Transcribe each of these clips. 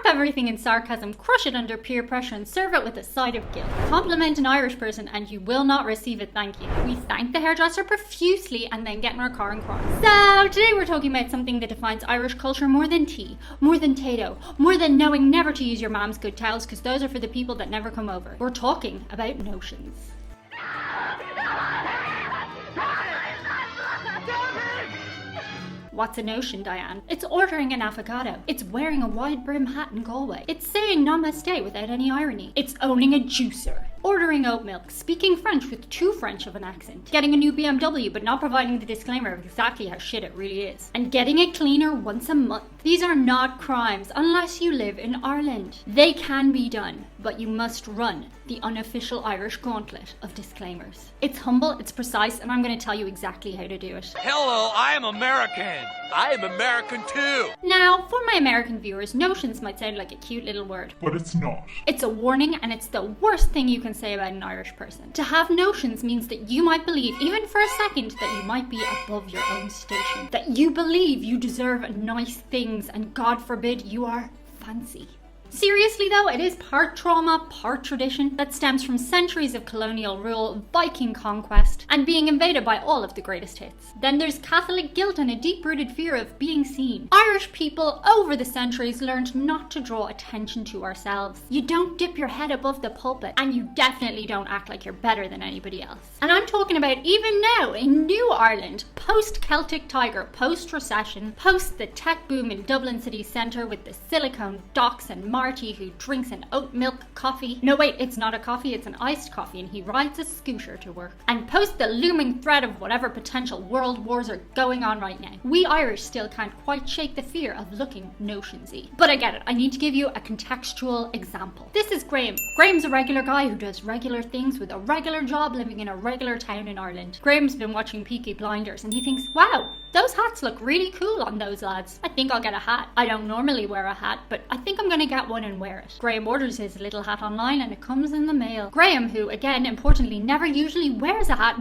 everything in sarcasm, crush it under peer pressure, and serve it with a side of guilt. Compliment an Irish person and you will not receive a thank you. We thank the hairdresser profusely and then get in our car and cry. So today we're talking about something that defines Irish culture more than tea, more than Tato, more than knowing never to use your mom's good towels because those are for the people that never come over. We're talking about notions. What's a notion, Diane? It's ordering an avocado. It's wearing a wide brim hat in Galway. It's saying namaste without any irony. It's owning a juicer. Ordering oat milk, speaking French with too French of an accent, getting a new BMW but not providing the disclaimer of exactly how shit it really is, and getting a cleaner once a month. These are not crimes unless you live in Ireland. They can be done, but you must run the unofficial Irish gauntlet of disclaimers. It's humble, it's precise, and I'm going to tell you exactly how to do it. Hello, I am American. I am American too. Now, for my American viewers, notions might sound like a cute little word. But it's not. It's a warning, and it's the worst thing you can say about an Irish person. To have notions means that you might believe, even for a second, that you might be above your own station. That you believe you deserve nice things, and God forbid you are fancy. Seriously though, it is part trauma, part tradition that stems from centuries of colonial rule, Viking conquest, and being invaded by all of the greatest hits. Then there's Catholic guilt and a deep-rooted fear of being seen. Irish people over the centuries learned not to draw attention to ourselves. You don't dip your head above the pulpit, and you definitely don't act like you're better than anybody else. And I'm talking about even now in New Ireland, post-Celtic Tiger, post-recession, post the tech boom in Dublin city centre with the silicone docks and Marty who drinks an oat milk coffee. No wait, it's not a coffee, it's an iced coffee, and he rides a scooter to work. And post the looming threat of whatever potential world wars are going on right now. We Irish still can't quite shake the fear of looking notionsy. But I get it, I need to give you a contextual example. This is Graham. Graham's a regular guy who does regular things with a regular job living in a regular town in Ireland. Graham's been watching Peaky Blinders and he thinks, wow, those hats look really cool on those lads. I think I'll get a hat. I don't normally wear a hat, but I think I'm gonna get one and wear it. Graham orders his little hat online and it comes in the mail. Graham, who again, importantly, never usually wears a hat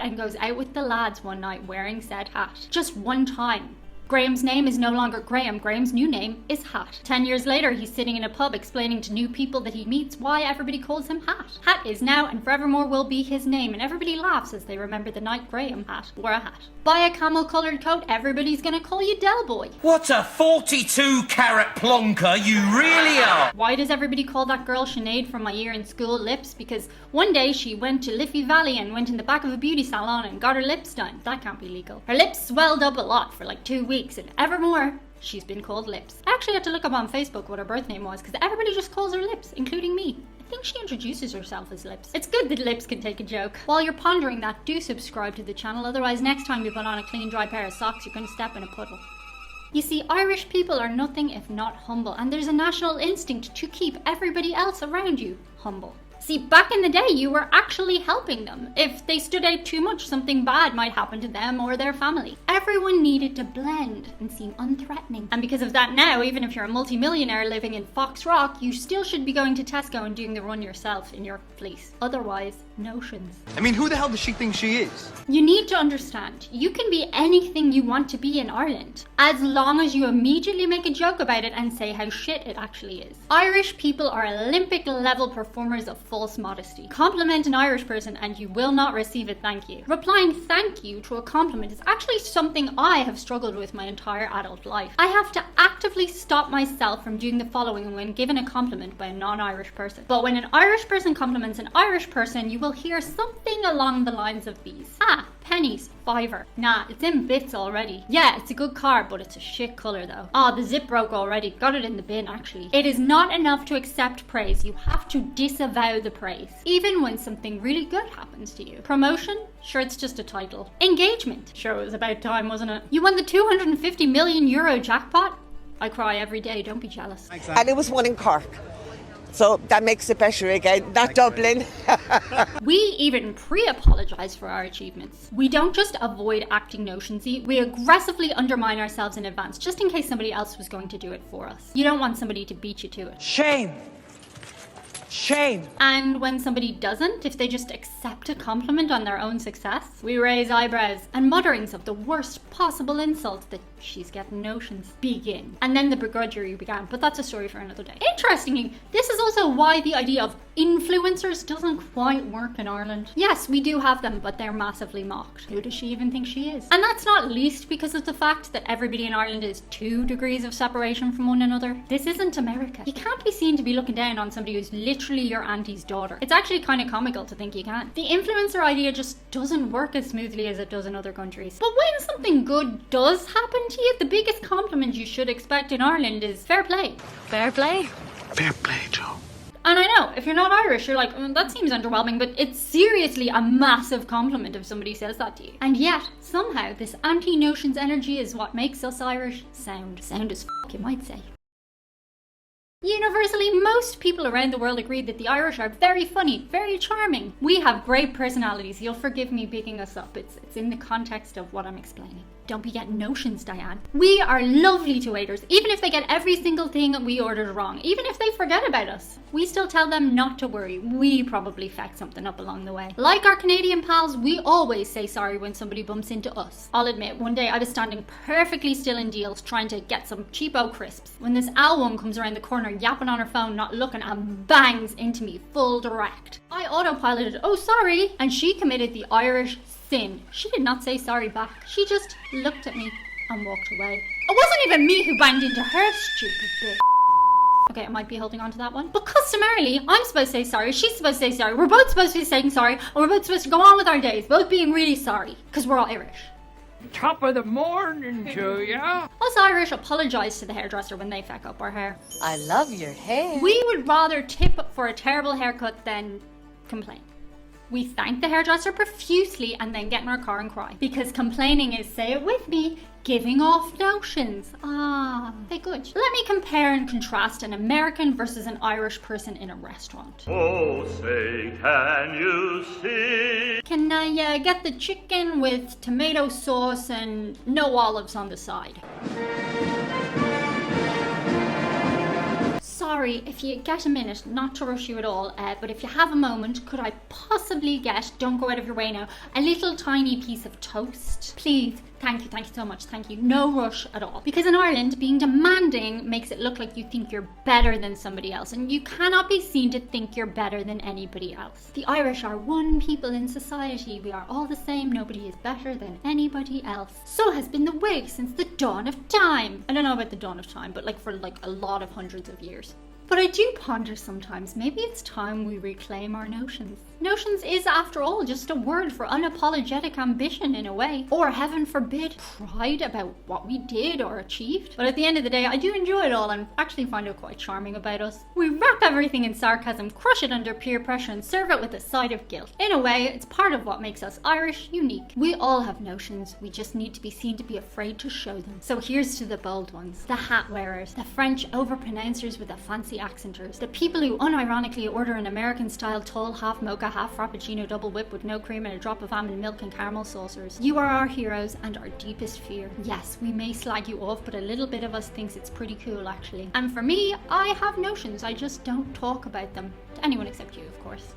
and goes out with the lads one night wearing said hat. Just one time. Graham's name is no longer Graham. Graham's new name is Hat. 10 years later, he's sitting in a pub explaining to new people that he meets why everybody calls him Hat. Hat is now and forevermore will be his name, and everybody laughs as they remember the night Graham Hat wore a hat. Buy a camel-coloured coat, everybody's gonna call you Del Boy. What a 42-carat plonker you really are. Why does everybody call that girl Sinead from my year in school Lips? Because one day she went to Liffey Valley and went in the back of a beauty salon and got her lips done. That can't be legal. Her lips swelled up a lot for like 2 weeks. And evermore, she's been called Lips. I actually had to look up on Facebook what her birth name was because everybody just calls her Lips, including me. I think she introduces herself as Lips. It's good that Lips can take a joke. While you're pondering that, do subscribe to the channel, otherwise next time you put on a clean dry pair of socks, you're going to step in a puddle. You see, Irish people are nothing if not humble, and there's a national instinct to keep everybody else around you humble. See, back in the day, you were actually helping them. If they stood out too much, something bad might happen to them or their family. Everyone needed to blend and seem unthreatening. And because of that now, even if you're a multi-millionaire living in Fox Rock, you still should be going to Tesco and doing the run yourself in your fleece. Otherwise, notions. I mean, who the hell does she think she is? You need to understand, you can be anything you want to be in Ireland, as long as you immediately make a joke about it and say how shit it actually is. Irish people are Olympic-level performers of false modesty. Compliment an Irish person and you will not receive a thank you. Replying thank you to a compliment is actually something I have struggled with my entire adult life. I have to actively stop myself from doing the following when given a compliment by a non-Irish person. But when an Irish person compliments an Irish person, you will hear something along the lines of these. Ah, pennies, fiver. Nah, it's in bits already. Yeah, it's a good car, but it's a shit colour though. Ah, the zip broke already. Got it in the bin actually. It is not enough to accept praise. You have to disavow the praise, even when something really good happens to you. Promotion? Sure, it's just a title. Engagement? Sure, it was about time, wasn't it? You won the 250 million euro jackpot? I cry every day, don't be jealous. And it was one in Cork. So that makes it better again, not Dublin. We even pre-apologise for our achievements. We don't just avoid acting notionsy, we aggressively undermine ourselves in advance, just in case somebody else was going to do it for us. You don't want somebody to beat you to it. Shame. Shame. And when somebody doesn't, if they just accept a compliment on their own success, we raise eyebrows and mutterings of the worst possible insult that she's getting notions. Begin. And then the begrudgery began, but that's a story for another day. Interestingly, this is also why the idea of influencers doesn't quite work in Ireland. Yes, we do have them, but they're massively mocked. Who does she even think she is? And that's not least because of the fact that everybody in Ireland is 2 degrees of separation from one another. This isn't America. You can't be seen to be looking down on somebody who's literally your auntie's daughter. It's actually kind of comical to think you can. The influencer idea just doesn't work as smoothly as it does in other countries. But when something good does happen to you, the biggest compliment you should expect in Ireland is fair play. Fair play? Fair play, Joe. And I know, if you're not Irish, you're like, that seems underwhelming, but it's seriously a massive compliment if somebody says that to you. And yet, somehow, this anti-notions energy is what makes us Irish sound as f***, you might say. Universally, most people around the world agree that the Irish are very funny, very charming. We have great personalities. You'll forgive me bigging us up. It's in the context of what I'm explaining. Don't be getting notions, Diane. We are lovely to waiters, even if they get every single thing we ordered wrong, even if they forget about us. We still tell them not to worry. We probably fucked something up along the way. Like our Canadian pals, we always say sorry when somebody bumps into us. I'll admit, one day I was standing perfectly still in deals trying to get some cheapo crisps when this owl one comes around the corner yapping on her phone, not looking, and bangs into me full direct. I autopiloted, oh sorry, and she committed the Irish sin. She did not say sorry back. She just looked at me and walked away. It wasn't even me who banged into her, stupid bitch. Okay, I might be holding on to that one. But customarily, I'm supposed to say sorry, she's supposed to say sorry, we're both supposed to be saying sorry, and we're both supposed to go on with our days, both being really sorry, because we're all Irish. Top of the morning to ya. Us Irish apologise to the hairdresser when they feck up our hair. I love your hair. We would rather tip for a terrible haircut than complain. We thank the hairdresser profusely and then get in our car and cry. Because complaining is, say it with me, giving off notions. They're good. Let me compare and contrast an American versus an Irish person in a restaurant. Oh, say, can you see? Can I get the chicken with tomato sauce and no olives on the side? Sorry, if you get a minute, not to rush you at all, but if you have a moment, could I possibly get, don't go out of your way now, a little tiny piece of toast? Please. Thank you so much, thank you. No rush at all. Because in Ireland, being demanding makes it look like you think you're better than somebody else, and you cannot be seen to think you're better than anybody else. The Irish are one people in society. We are all the same. Nobody is better than anybody else. So has been the way since the dawn of time. I don't know about the dawn of time, but for a lot of hundreds of years. But I do ponder sometimes, maybe it's time we reclaim our notions. Notions is, after all, just a word for unapologetic ambition in a way. Or, heaven forbid, pride about what we did or achieved. But at the end of the day, I do enjoy it all and actually find it quite charming about us. We wrap everything in sarcasm, crush it under peer pressure and serve it with a side of guilt. In a way, it's part of what makes us Irish unique. We all have notions, we just need to be seen to be afraid to show them. So here's to the bold ones. The hat wearers, the French overpronouncers with the fancy accenters, the people who unironically order an American-style tall half mocha, half frappuccino double whip with no cream and a drop of almond milk and caramel saucers. You are our heroes and our deepest fear. Yes, we may slag you off, but a little bit of us thinks it's pretty cool actually. And for me, I have notions, I just don't talk about them. To anyone except you, of course.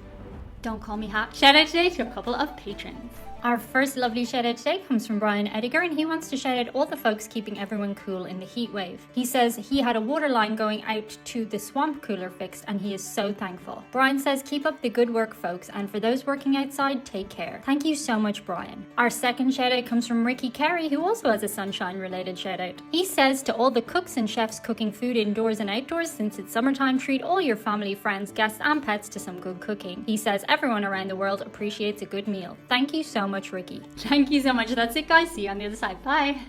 Don't call me hat. Shout out today to a couple of patrons. Our first lovely shout out today comes from Brian Edgar, and he wants to shout out all the folks keeping everyone cool in the heat wave. He says he had a water line going out to the swamp cooler fixed and he is so thankful. Brian says keep up the good work folks, and for those working outside, take care. Thank you so much, Brian. Our second shout out comes from Ricky Carey, who also has a sunshine related shout out. He says to all the cooks and chefs cooking food indoors and outdoors, since it's summertime, treat all your family, friends, guests and pets to some good cooking. He says everyone around the world appreciates a good meal. Thank you so much, Ricky. Thank you so much. That's it, guys. See you on the other side. Bye.